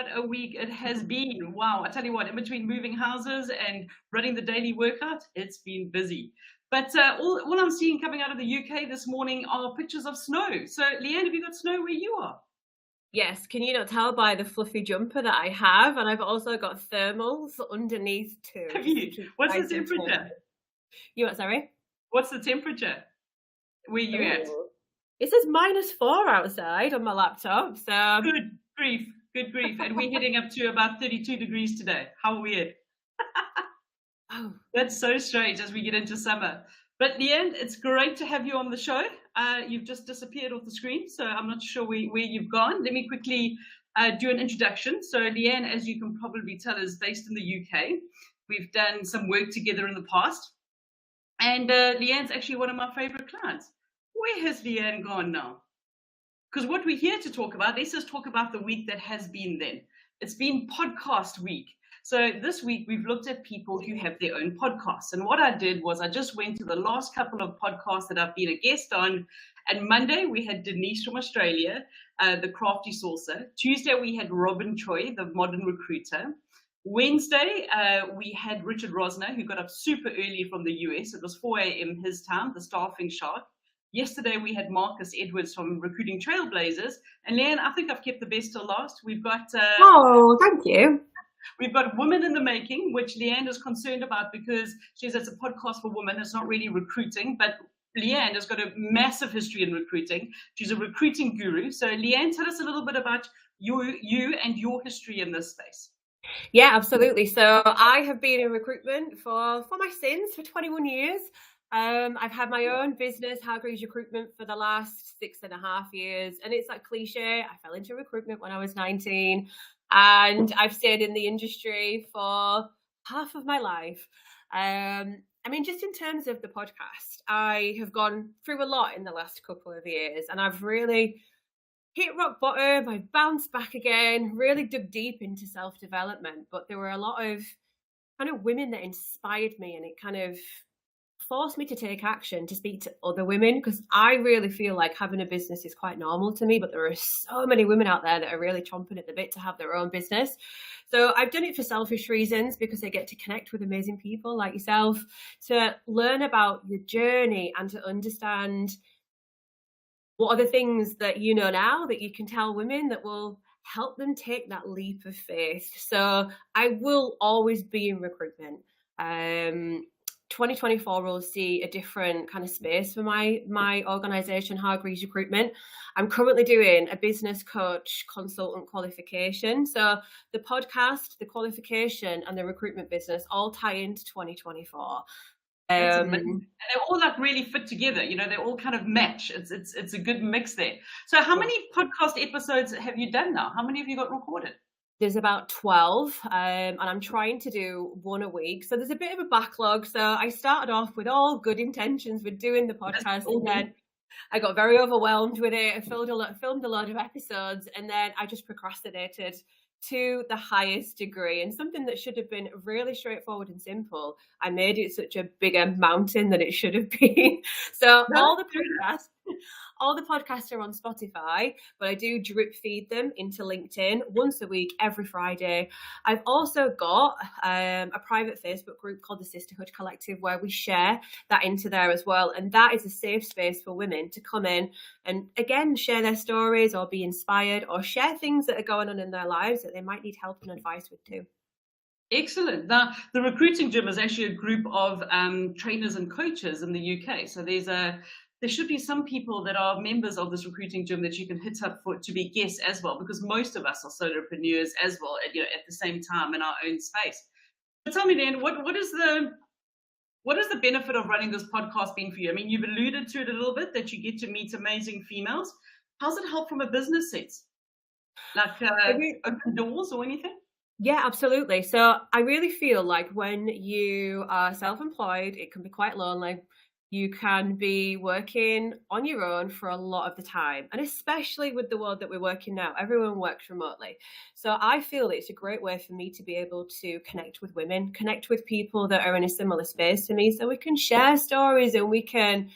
what a week it has been. Wow. I tell you what, in between moving houses and running the daily workout, it's been busy. But all I'm seeing coming out of the UK this morning are pictures of snow. So, Leanne, have you got snow where you are? Yes, can you not tell by the fluffy jumper that I have? And I've also got thermals underneath too, Have just to you? keep What's the nice and cold. temperature? You what, sorry? What's the temperature? Where you at? Oh, it says -4 outside on my laptop, so Good grief. Good grief. And we're heading up to about 32 degrees today. How weird. oh, That's so strange as we get into summer. But Leanne, it's great to have you on the show. You've just disappeared off the screen, so I'm not sure where you've gone. Let me quickly do an introduction. So Leanne, as you can probably tell, is based in the UK. We've done some work together in the past. And Leanne's actually one of my favorite clients. Where has Leanne gone now? Because what we're here to talk about, let's just talk about the week that has been then. It's been podcast week. So this week we've looked at people who have their own podcasts. And what I did was I just went to the last couple of podcasts that I've been a guest on. And Monday we had Denise from Australia, the crafty saucer. Tuesday we had Robin Choi, the modern recruiter. Wednesday we had Richard Rosner, who got up super early from the US. It was 4 a.m. his time, the staffing shark. Yesterday, we had Marcus Edwards from Recruiting Trailblazers. And Leanne, I think I've kept the best till last. We've got oh, thank you. we've got Women in the Making, which Leanne is concerned about because she says it's a podcast for women. It's not really recruiting, but Leanne has got a massive history in recruiting. She's a recruiting guru. So Leanne, tell us a little bit about you and your history in this space. Yeah, absolutely. So I have been in recruitment for my sins for 21 years. I've had my own business, Hargreaves Recruitment, for the last 6.5 years. And it's like cliche. I fell into recruitment when I was 19 and I've stayed in the industry for half of my life. I mean, just in terms of the podcast, I have gone through a lot in the last couple of years and I've really hit rock bottom. I bounced back again, really dug deep into self-development. But there were a lot of kind of women that inspired me and it kind of forced me to take action, to speak to other women, because I really feel like having a business is quite normal to me, but there are so many women out there that are really chomping at the bit to have their own business. So I've done it for selfish reasons because I get to connect with amazing people like yourself, to learn about your journey and to understand what are the things that you know now that you can tell women that will help them take that leap of faith. So I will always be in recruitment. 2024 will see a different kind of space for my organization, Hargreaves Recruitment. I'm currently doing a business coach consultant qualification. So the podcast, the qualification, and the recruitment business all tie into 2024. And they're all like really fit together, you know, they all kind of match. It's a good mix there. So how many podcast episodes have you done now? How many have you got recorded? There's about 12, and I'm trying to do one a week. So there's a bit of a backlog. So I started off with all good intentions with doing the podcast, and then I got very overwhelmed with it. I filmed a lot of episodes, and then I just procrastinated to the highest degree. And something that should have been really straightforward and simple, I made it such a bigger mountain than it should have been. So all the podcasts are on Spotify, but I do drip feed them into LinkedIn once a week, every Friday. I've also got a private Facebook group called the Sisterhood Collective, where we share that into there as well. And that is a safe space for women to come in and, again, share their stories or be inspired or share things that are going on in their lives that they might need help and advice with too. Excellent. Now, the Recruiting Gym is actually a group of trainers and coaches in the UK. So there should be some people that are members of this Recruiting Gym that you can hit up for to be guests as well, because most of us are solopreneurs as well, at the same time in our own space. But tell me, Dan, what is the benefit of running this podcast been for you? I mean, you've alluded to it a little bit, that you get to meet amazing females. How's it help from a business sense? Like open doors or anything? Yeah, absolutely. So I really feel like when you are self-employed, it can be quite lonely. You can be working on your own for a lot of the time. And especially with the world that we're working now, everyone works remotely. So I feel it's a great way for me to be able to connect with women, connect with people that are in a similar space to me, so we can share stories and we can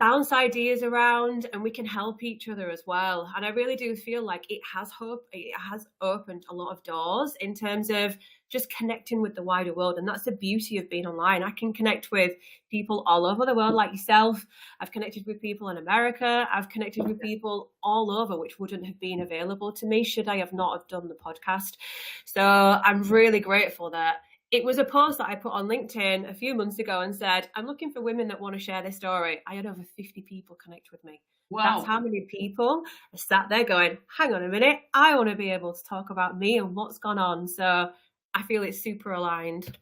bounce ideas around, and we can help each other as well. And I really do feel like it has hope. It has opened a lot of doors in terms of just connecting with the wider world. And that's the beauty of being online. I can connect with people all over the world like yourself. I've connected with people in America. I've connected with people all over, which wouldn't have been available to me should I have not have done the podcast. So I'm really grateful that it was a post that I put on LinkedIn a few months ago and said, I'm looking for women that want to share their story. I had over 50 people connect with me. Wow. That's how many people are sat there going, hang on a minute, I want to be able to talk about me and what's gone on. So I feel it's super aligned.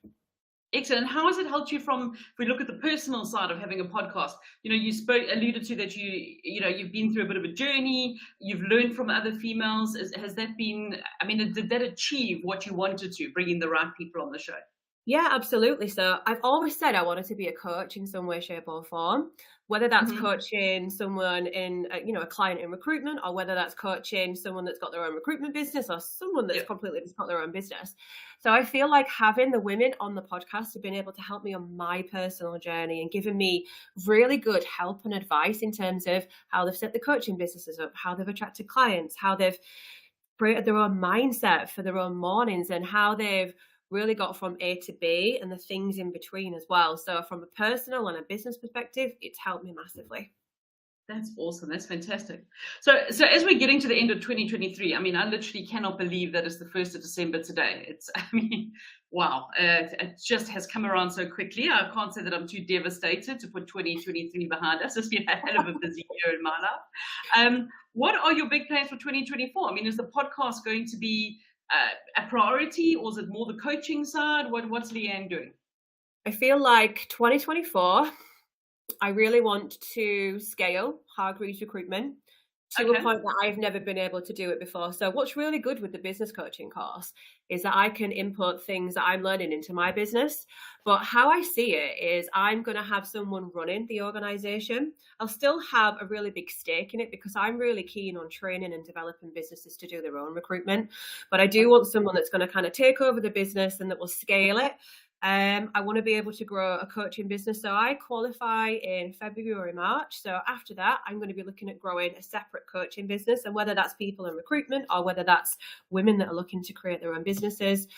Excellent. And how has it helped you from, if we look at the personal side of having a podcast, you alluded to that you've been through a bit of a journey, you've learned from other females. Has that been, did that achieve what you wanted to, bringing the right people on the show? Yeah, absolutely. So I've always said I wanted to be a coach in some way, shape or form, whether that's coaching someone in, a client in recruitment, or whether that's coaching someone that's got their own recruitment business, or someone that's completely just got their own business. So I feel like having the women on the podcast have been able to help me on my personal journey and given me really good help and advice in terms of how they've set the coaching businesses up, how they've attracted clients, how they've created their own mindset for their own mornings, and how they've really got from A to B and the things in between as well. So from a personal and a business perspective, it's helped me massively. That's awesome. That's fantastic. So as we're getting to the end of 2023, I literally cannot believe that it's the 1st of December today. Wow. It just has come around so quickly. I can't say that I'm too devastated to put 2023 behind us. It's been a hell of a busy year in my life. What are your big plans for 2024? Is the podcast going to be a priority, or is it more the coaching side? What's Leanne doing? I feel like 2024, I really want to scale Hargreaves Recruitment to a point that I've never been able to do it before. So what's really good with the business coaching course is that I can input things that I'm learning into my business. But how I see it is I'm going to have someone running the organization. I'll still have a really big stake in it because I'm really keen on training and developing businesses to do their own recruitment. But I do want someone that's going to kind of take over the business and that will scale it. I want to be able to grow a coaching business. So I qualify in February, March. So after that, I'm going to be looking at growing a separate coaching business, and whether that's people in recruitment or whether that's women that are looking to create their own businesses.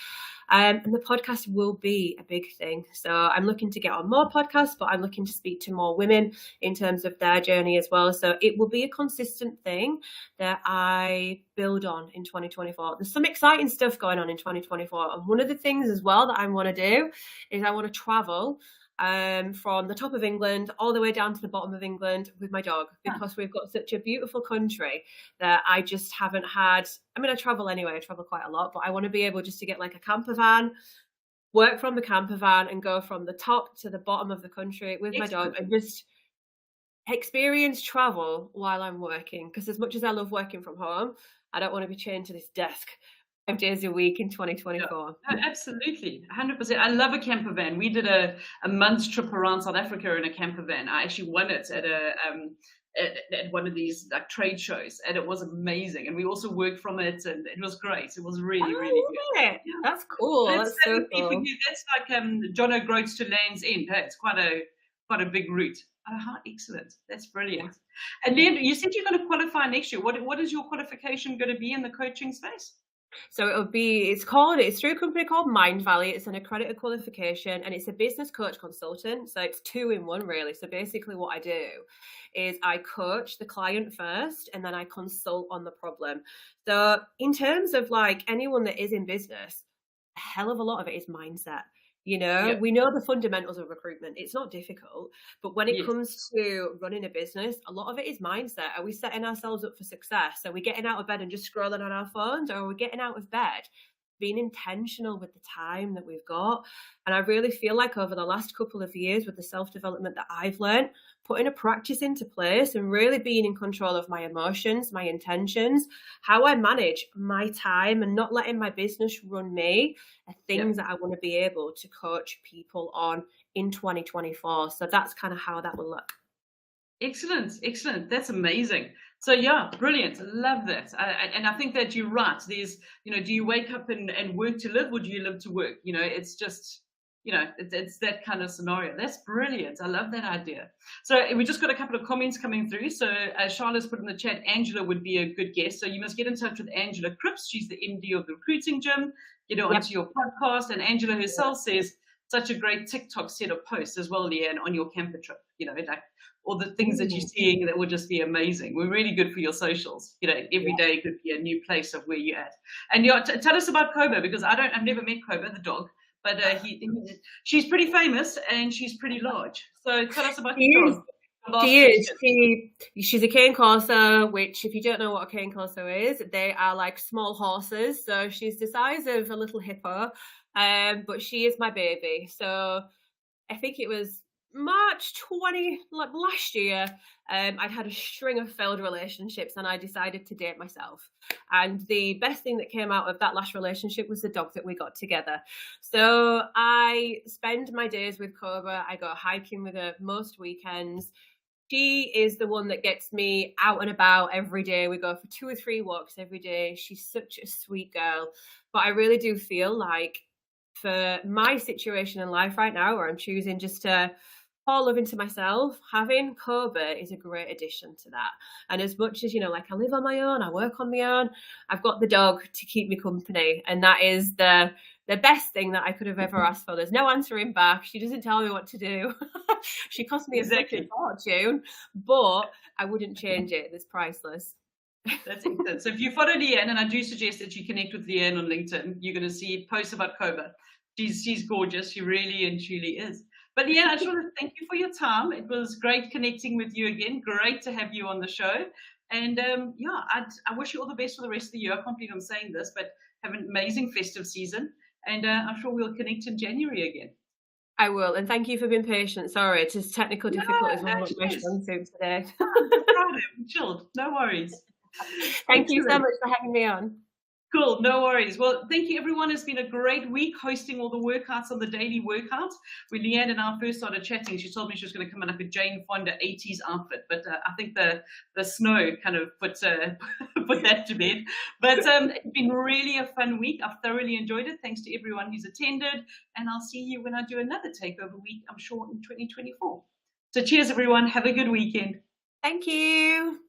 And the podcast will be a big thing. So I'm looking to get on more podcasts, but I'm looking to speak to more women in terms of their journey as well. So it will be a consistent thing that I build on in 2024. There's some exciting stuff going on in 2024. And one of the things as well that I want to do is I want to travel from the top of England all the way down to the bottom of England with my dog, because we've got such a beautiful country that I just haven't had. I travel anyway, I travel quite a lot, but I want to be able just to get like a camper van, work from the camper van and go from the top to the bottom of the country with my dog and just experience travel while I'm working. Because as much as I love working from home, I don't want to be chained to this desk 5 days a week in 2024. No, absolutely, 100%. I love a camper van. We did a month's trip around South Africa in a camper van. I actually won it at one of these like trade shows, and it was amazing. And we also worked from it, and it was great. It was really good. Yeah. That's cool. That's so cool. That's like John O'Groats to Land's End. Hey, it's quite a big route. Oh, how excellent. That's brilliant. And then you said you're going to qualify next year. What is your qualification going to be in the coaching space? So it's through a company called Mind Valley. It's an accredited qualification, and it's a business coach consultant. So it's 2 in 1 really. So basically what I do is I coach the client first, and then I consult on the problem. So in terms of like anyone that is in business, a hell of a lot of it is mindset. We know the fundamentals of recruitment. It's not difficult, but when it comes to running a business, a lot of it is mindset. Are we setting ourselves up for success? Are we getting out of bed and just scrolling on our phones, or are we getting out of bed, being intentional with the time that we've got? And I really feel like over the last couple of years with the self-development that I've learned, putting a practice into place and really being in control of my emotions, my intentions, how I manage my time and not letting my business run me are things that I want to be able to coach people on in 2024. So that's kind of how that will look. Excellent. That's amazing. So yeah, brilliant. Love that. And I think that you're right. There's, do you wake up and work to live, or do you live to work? It's just, You know, it's that kind of scenario. That's brilliant. I love that idea. So we just got a couple of comments coming through. So Charlotte's put in the chat, Angela would be a good guest. So you must get in touch with Angela Cripps. She's the MD of the recruiting gym. Get her onto your podcast. And Angela herself says, such a great TikTok set of posts as well, Leanne, on your camper trip. You know, like all the things that you're seeing that will just be amazing. We're really good for your socials. You know, every day could be a new place of where you're at. And tell us about Koba, because I've never met Koba, the dog. But she's pretty famous and she's pretty large. So tell us about your dog. She's a cane corso, which, if you don't know what a cane corso is, they are like small horses. So she's the size of a little hippo, but she is my baby. So I think it was March 20, like last year, I'd had a string of failed relationships and I decided to date myself. And the best thing that came out of that last relationship was the dog that we got together. So I spend my days with Cobra. I go hiking with her most weekends. She is the one that gets me out and about every day. We go for 2 or 3 walks every day. She's such a sweet girl. But I really do feel like for my situation in life right now, where I'm choosing just to pour love into myself, having Cobra is a great addition to that. And as much as, you know, like I live on my own, I work on my own, I've got the dog to keep me company. And that is the best thing that I could have ever asked for. There's no answering back. She doesn't tell me what to do. She cost me a fortune, but I wouldn't change it. It's priceless. That's excellent. So if you follow Leanne, and I do suggest that you connect with Leanne on LinkedIn, you're going to see posts about Cobra. She's gorgeous. She really and truly is. But Leanne, I just want to thank you for your time. It was great connecting with you again. Great to have you on the show. And I wish you all the best for the rest of the year. I can't believe I'm saying this, but have an amazing festive season. And I'm sure we'll connect in January again. I will. And thank you for being patient. Sorry, it's just technical difficulties. No, my strong suit today. Chilled. No worries. Thank you so much for having me on. Cool, no worries. Well, thank you, everyone. It's been a great week hosting all the workouts on the daily workouts. When Leanne and I first started chatting, she told me she was going to come in like a Jane Fonda 80s outfit, but I think the snow kind of put that to bed. But it's been really a fun week. I've thoroughly enjoyed it. Thanks to everyone who's attended, and I'll see you when I do another takeover week, I'm sure, in 2024. So cheers, everyone. Have a good weekend. Thank you.